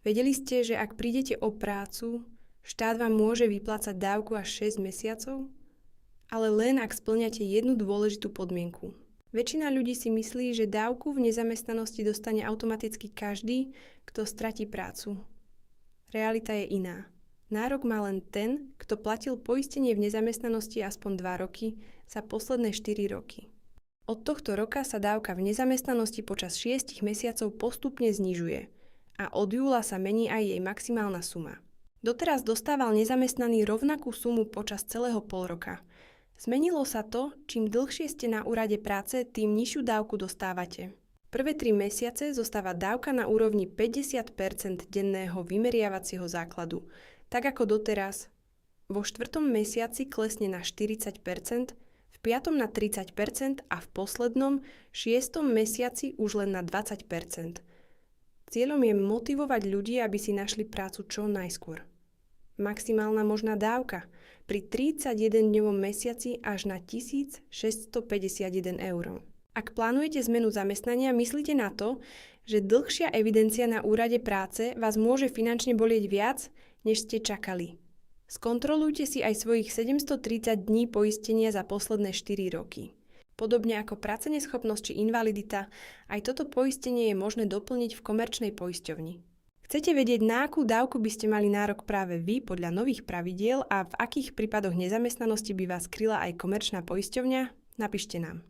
Vedeli ste, že ak prídete o prácu, štát vám môže vyplácať dávku až 6 mesiacov? Ale len ak spĺňate jednu dôležitú podmienku. Väčšina ľudí si myslí, že dávku v nezamestnanosti dostane automaticky každý, kto stratí prácu. Realita je iná. Nárok má len ten, kto platil poistenie v nezamestnanosti aspoň 2 roky za posledné 4 roky. Od tohto roka sa dávka v nezamestnanosti počas 6 mesiacov postupne znižuje a od júla sa mení aj jej maximálna suma. Doteraz dostával nezamestnaný rovnakú sumu počas celého polroka. Zmenilo sa to, čím dlhšie ste na úrade práce, tým nižšiu dávku dostávate. Prvé 3 mesiace zostáva dávka na úrovni 50% denného vymeriavacieho základu, tak ako doteraz. Vo 4. mesiaci klesne na 40%, v 5. na 30% a v poslednom 6. mesiaci už len na 20%. Cieľom je motivovať ľudí, aby si našli prácu čo najskôr. Maximálna možná dávka pri 31-dňovom mesiaci až na 1651 eur. Ak plánujete zmenu zamestnania, myslite na to, že dlhšia evidencia na úrade práce vás môže finančne bolieť viac, než ste čakali. Skontrolujte si aj svojich 730 dní poistenia za posledné 4 roky. Podobne ako praconeschopnosť či invalidita, aj toto poistenie je možné doplniť v komerčnej poisťovni. Chcete vedieť, na akú dávku by ste mali nárok práve vy podľa nových pravidiel a v akých prípadoch nezamestnanosti by vás kryla aj komerčná poisťovňa? Napíšte nám.